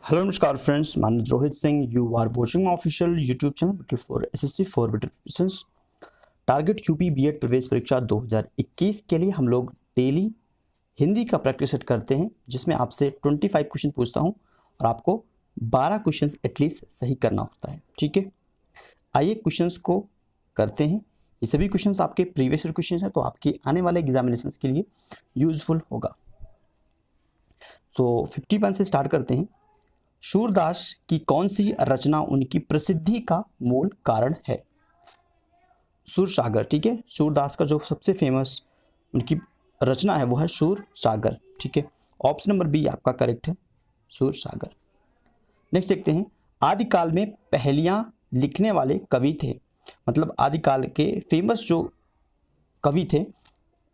Hello नमस्कार friends, मैं Rohit Singh. You are watching my official YouTube channel for SSC for better preparations. Target UP BEd प्रवेश परीक्षा 2021 के लिए हम लोग डेली हिंदी का प्रैक्टिस सेट करते हैं, जिसमें आपसे 25 क्वेश्चन पूछता हूं और आपको 12 क्वेश्चन एटलीस्ट सही करना होता है। ठीक है, आइए क्वेश्चंस को करते हैं। ये सभी क्वेश्चंस आपके प्रीवियस ईयर क्वेश्चंस हैं, तो आपके आने वाले एग्जामिनेशंस के लिए यूजफुल होगा। तो 51 से स्टार्ट करते हैं। सूरदास की कौन सी रचना उनकी प्रसिद्धि का मूल कारण है? सूरसागर। ठीक है, सूरदास का जो सबसे फेमस उनकी रचना है वो है सूरसागर। ठीक है, ऑप्शन नंबर बी आपका करेक्ट है, सूरसागर। नेक्स्ट देखते हैं, आदिकाल में पहेलियां लिखने वाले कवि थे, मतलब आदिकाल के फेमस जो कवि थे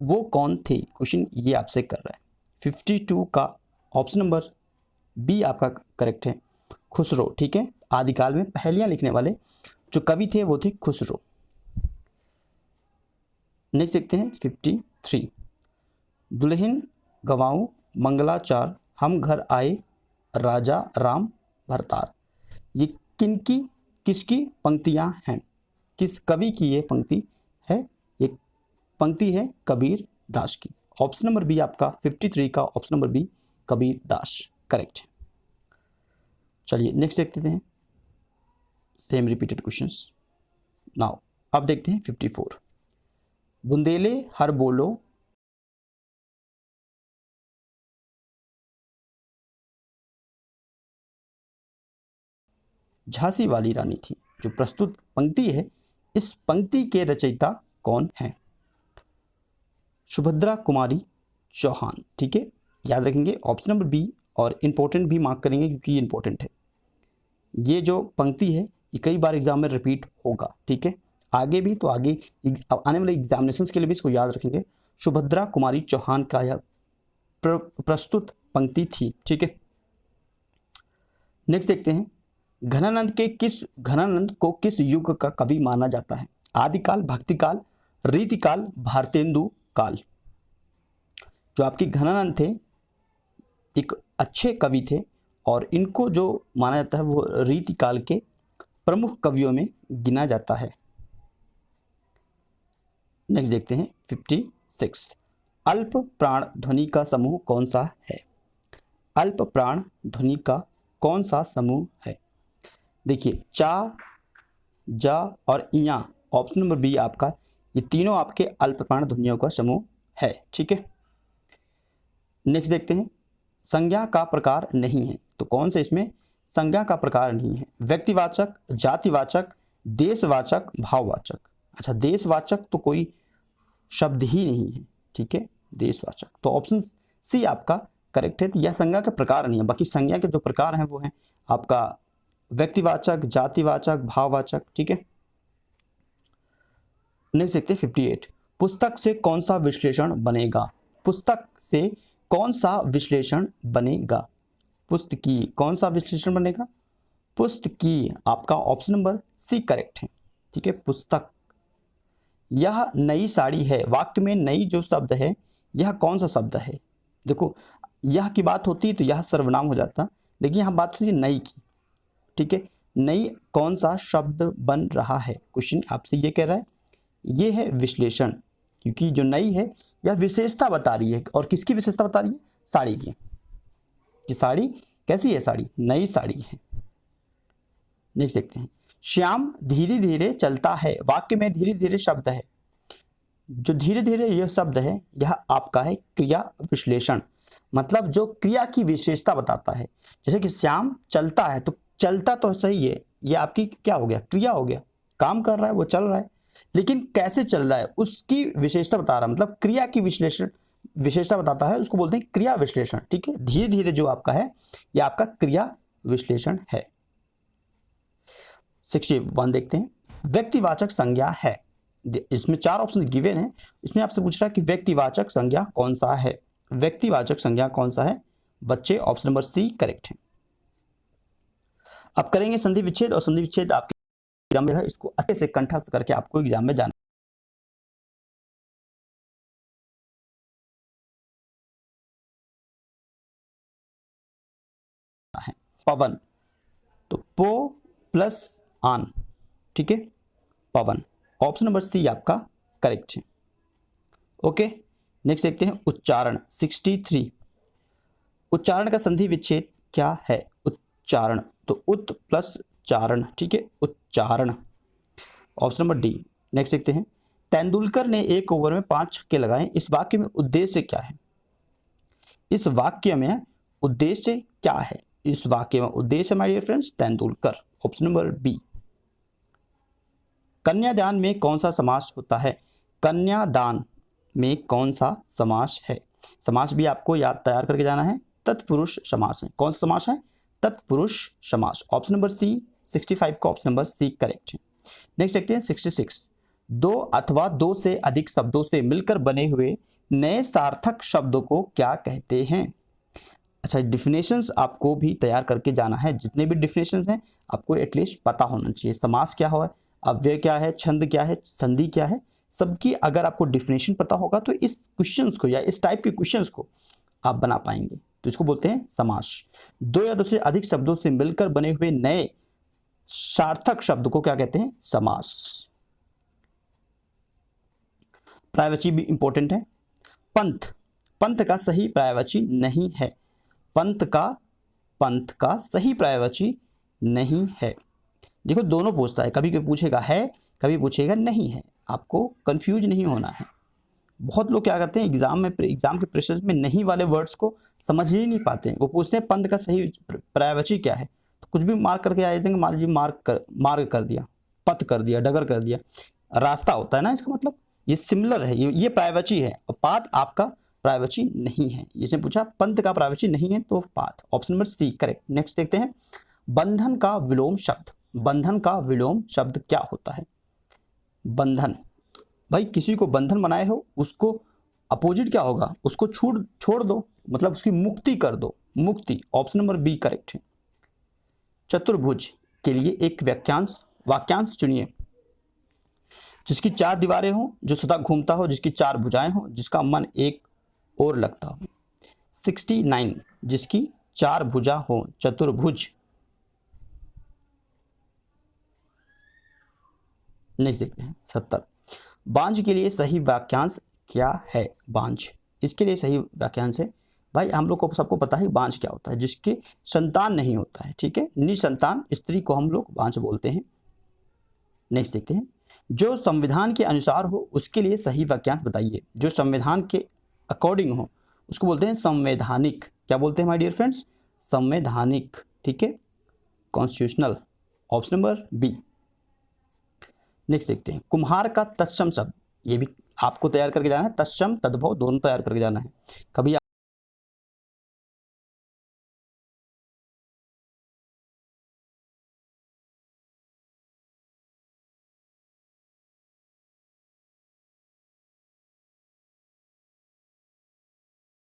वो कौन थे? क्वेश्चन ये आपसे कर रहा है। 52 का ऑप्शन नंबर बी आपका करेक्ट है, खुसरो। ठीक है, आदिकाल में पहेलियां लिखने वाले जो कवि थे वो थे खुसरो। नेक्स्ट देखते हैं 53, दुल्हन गवाऊं मंगलाचार हम घर आए राजा राम भरतार। ये किनकी किसकी पंक्तियां हैं? किस कवि की ये पंक्ति है? ये पंक्ति है कबीर दास की। ऑप्शन नंबर बी आपका 53 का option number B Kabir Das correct है। चलिए नेक्स्ट देखते हैं, सेम रिपीटेड क्वेश्चंस। नाउ अब देखते हैं 54, बुंदेले हर बोलो झांसी वाली रानी थी। जो प्रस्तुत पंक्ति है, इस पंक्ति के रचयिता कौन है? सुभद्रा कुमारी चौहान। ठीक है, याद रखेंगे ऑप्शन नंबर बी, और इंपॉर्टेंट भी मार्क करेंगे क्योंकि ये इंपॉर्टेंट है। ये जो पंक्ति है ये कई बार एग्जाम में रिपीट होगा। ठीक है, आगे भी, तो आगे आने वाले एग्जामिनेशन के लिए भी इसको याद रखेंगे। सुभद्रा कुमारी चौहान का यह प्रस्तुत पंक्ति थी। ठीक है, नेक्स्ट देखते हैं, घनानंद को किस युग का कवि माना जाता है? आदिकाल, भक्तिकाल, रीतिकाल, भारतेंदु काल। जो आपके घनानंद थे एक अच्छे कवि थे, और इनको जो माना जाता है वो रीतिकाल के प्रमुख कवियों में गिना जाता है। नेक्स्ट देखते हैं 56, अल्प प्राण ध्वनि का समूह कौन सा है? अल्प प्राण ध्वनि का कौन सा समूह है? देखिए, चा, जा और इया, ऑप्शन नंबर बी आपका, ये तीनों आपके अल्प प्राण ध्वनियों का समूह है। ठीक है, नेक्स्ट देखते हैं, संज्ञा का प्रकार नहीं है, तो कौन से इसमें संज्ञा का प्रकार नहीं है? व्यक्तिवाचक, जातिवाचक, देशवाचक, भाववाचक। अच्छा, देशवाचक तो कोई शब्द ही नहीं है। ठीक है, देशवाचक, तो ऑप्शन सी आपका करेक्ट है। यह संज्ञा का प्रकार नहीं है, बाकी संज्ञा के जो प्रकार हैं वो हैं आपका व्यक्तिवाचक, जातिवाचक, भाववाचक। ठीक है, नेक्स्ट देखते हैं 58, पुस्तक से कौन सा विश्लेषण बनेगा? पुस्तक से कौन सा विश्लेषण बनेगा? पुस्तकी कौन सा विश्लेषण बनेगा? पुस्तकी आपका ऑप्शन नंबर सी करेक्ट है। ठीक है, पुस्तक। यह नई साड़ी है, वाक्य में नई जो शब्द है यह कौन सा शब्द है? देखो, यह की बात होती तो यह सर्वनाम हो जाता, लेकिन यहां बात होती है नई की। ठीक है, नई कौन सा शब्द बन रहा है? क्वेश्चन आपसे ये कह रहा है, ये है विश्लेषण, क्योंकि जो नई है यह विशेषता बता रही है। और किसकी विशेषता बता रही है? साड़ी की, कि साड़ी कैसी है? साड़ी नई साड़ी है। नेक्स्ट देखते हैं, श्याम धीरे धीरे चलता है, वाक्य में धीरे धीरे शब्द है। जो धीरे धीरे यह शब्द है यह आपका है क्रिया विश्लेषण, मतलब जो क्रिया की विशेषता बताता है। जैसे कि श्याम चलता है, तो चलता तो सही है, ये आपकी क्या हो गया? क्रिया हो गया, काम कर रहा है, वो चल रहा है, लेकिन कैसे चल रहा है उसकी विशेषता बता रहा है, मतलब क्रिया की विश्लेषण विशेषता बताता है, उसको बोलते हैं क्रिया विश्लेषण। ठीक है, धीरे धीरे जो आपका है यह आपका क्रिया विश्लेषण है। 61 देखते हैं, व्यक्तिवाचक संज्ञा है। इसमें 4 ऑप्शन गिवन है, इसमें आपसे पूछ रहा है कि व्यक्तिवाचक संज्ञा कौन सा है? व्यक्तिवाचक संज्ञा कौन सा है बच्चे? ऑप्शन नंबर सी करेक्ट है। अब करेंगे संधि विच्छेद, और संधि विच्छेद आपके एग्जाम में है, इसको अच्छे से कंठस्थ करके आपको एग्जाम में जाना है। पवन, तो पो प्लस आन, ठीक है, पवन। ऑप्शन नंबर सी आपका करेक्ट है। ओके, नेक्स्ट देखते हैं उच्चारण 63। उच्चारण का संधि विच्छेद क्या है? उच्चारण, तो उत प्लस चारण, ठीक है, उच्चारण, ऑप्शन नंबर डी। नेक्स्ट देखते हैं तेंदुलकर ने 1 ओवर में 5 छक्के लगाए, इस वाक्य में उद्देश्य क्या है? इस वाक्य में उद्देश्य क्या है? इस वाक्य में उद्देश्य my dear friends Tendulkar, option number B. कन्यादान में कौन सा समास होता है? कन्यादान में कौन सा समास है? समास भी आपको याद तैयार करके जाना है, तत्पुरुष समास है। कौन सा समास है? तत्पुरुष समास, ऑप्शन नंबर सी। 65 का ऑप्शन नंबर सी करेक्ट है। नेक्स्ट देखते हैं 66। 2 अथवा 2 से अधिक शब्दों से मिलकर बने हुए नए सार्थक शब्दों को क्या कहते हैं? अच्छा, डिफिनेशंस आपको भी तैयार करके जाना है। जितने भी डिफिनेशंस हैं आपको एटलीस्ट पता होना चाहिए। समास क्या है, अव्यय क्या है, छंद क्या है, संधि क्या है, सबकी अगर आपको डिफिनेशन पता होगा तो इस क्वेश्चंस को या इस टाइप के क्वेश्चंस को आप बना पाएंगे। तो इसको बोलते हैं समास। 2 या 2 से अधिक शब्दों से मिलकर बने हुए नए सार्थक शब्द को क्या कहते हैं? समास। पर्यायवाची भी इंपॉर्टेंट है। पंथ, पंथ का सही पर्यायवाची नहीं है। पंथ का सही पर्यायवाची नहीं है। देखो दोनों पूछता है, कभी कभी पूछेगा है, कभी पूछेगा नहीं है। आपको कंफ्यूज नहीं होना है। बहुत लोग क्या करते हैं एग्जाम के प्रेशर में नहीं वाले वर्ड्स को समझ ही नहीं पाते हैं। वो पूछते हैं पंथ का सही पर्यायवाची क्या है, तो कुछ भी मार्क करके आ जाते हैं। मान लीजिए मार्ग कर दिया, पथ कर दिया, डगर कर दिया, रास्ता होता है ना, इसका मतलब ये सिमिलर है, ये पर्यायवाची है और पाथ आपका पर्यायवाची नहीं है। इसने पूछा पंथ का पर्यायवाची नहीं है तो पाथ, option number C correct. Next देखते हैं बंधन का विलोम शब्द। बंधन का विलोम शब्द क्या होता है? बंधन, भाई किसी को बंधन बनाए हो उसको अपोजिट क्या होगा? उसको छोड़ दो, मतलब उसकी मुक्ति कर दो, मुक्ति, ऑप्शन नंबर बी करेक्ट है। चतुर्भुज के लिए एक वाक्यांश चुनिए। जिसकी 4 दीवारें हो, जो सदा घूमता हो, जिसकी 4 भुजाएं हो, जिसका मन एक और लगता हो। 69 जिसकी 4 भुजा हो, चतुर्भुज। नेक्स्ट देखते हैं 70। बांझ के लिए सही वाक्यांश क्या है? बांझ, इसके लिए सही वाक्यांश है, भाई हम लोग को सबको पता है बांझ क्या होता है, जिसके संतान नहीं होता है, ठीक है, निसंतान स्त्री को हम लोग बांझ बोलते हैं। नेक्स्ट देखते हैं जो संविधान के अनुसार हो उसके लिए सही वाक्यांश बताइए। जो संविधान के अकॉर्डिंग हो उसको बोलते हैं संवैधानिक। क्या बोलते हैं माय डियर फ्रेंड्स? संवैधानिक, ठीक है, constitutional, option number B. Next देखते हैं कुम्हार का तत्सम शब्द, ये भी आपको तैयार करके जाना है, तत्सम तद्भव दोनों तैयार करके जाना है। कभी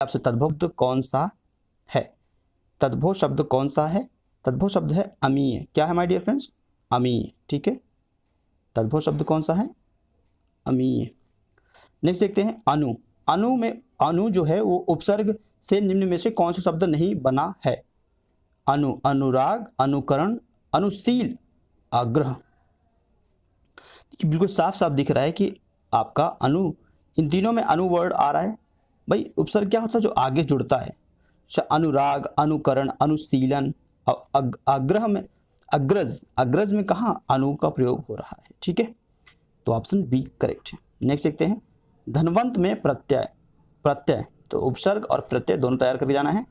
आपसे तद्भव शब्द कौन सा है? तद्भव शब्द कौन सा है? तद्भव शब्द है अमीय। क्या है माय डियर फ्रेंड्स? अमीय, ठीक है, तद्भव शब्द कौन सा है? अमीय। नेक्स्ट देखते हैं अनु। अनु जो है वो उपसर्ग से निम्न में से कौन सा शब्द नहीं बना है? अनु, अनुराग, अनुकरण, अनुशील, आग्रह। बिल्कुल साफ साफ दिख रहा है कि आपका अनु, इन तीनों में अनु वर्ड आ रहा है। भाई उपसर्ग क्या होता है? जो आगे जुड़ता है। अनुराग, अनुकरण, अनुशीलन, आग्रह में अग्रज में कहाँ अनु का प्रयोग हो रहा है, ठीक है, तो ऑप्शन बी करेक्ट है। नेक्स्ट देखते हैं धनवंत में प्रत्यय, तो उपसर्ग और प्रत्यय दोनों तैयार करके जाना है।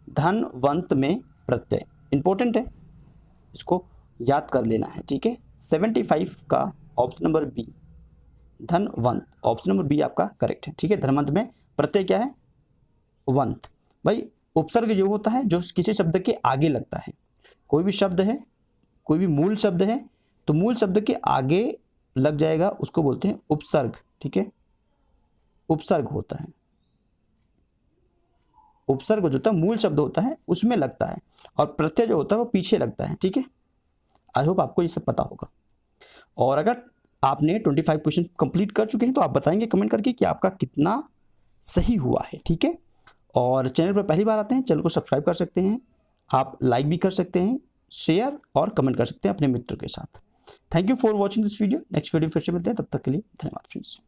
धनवंत में प्रत्यय इंपॉर्टेंट है, इसको याद कर लेना है, ठीक है। 75 का ऑप्शन नंबर बी, धनवंत, ऑप्शन नंबर बी आपका करेक्ट है, ठीक है। धनवंत में प्रत्यय क्या है? वंत। भाई उपसर्ग जो होता है जो किसी शब्द के आगे लगता है। कोई भी शब्द है, कोई भी मूल शब्द है, तो मूल शब्द के आगे लग जाएगा, उसको बोलते हैं उपसर्ग, ठीक है, उपसर्ग होता है। उपसर्ग जो होता है मूल शब्द होता है उसमें लगता है, और प्रत्यय जो होता है वो पीछे लगता है, ठीक है। आई होप आपको ये सब पता होगा। और अगर आपने 25 क्वेश्चन कंप्लीट कर चुके हैं तो आप बताएंगे कमेंट करके कि आपका कितना सही हुआ है, ठीक है। और चैनल पर पहली बार आते हैं, चैनल को सब्सक्राइब कर सकते हैं। आप लाइक भी कर सकते हैं, शेयर और कमेंट कर सकते हैं अपने मित्रों के साथ। Thank you for watching this video. Next video फिर से मिलते हैं, तब तक के लिए धन्यवाद फ्रेंड्स।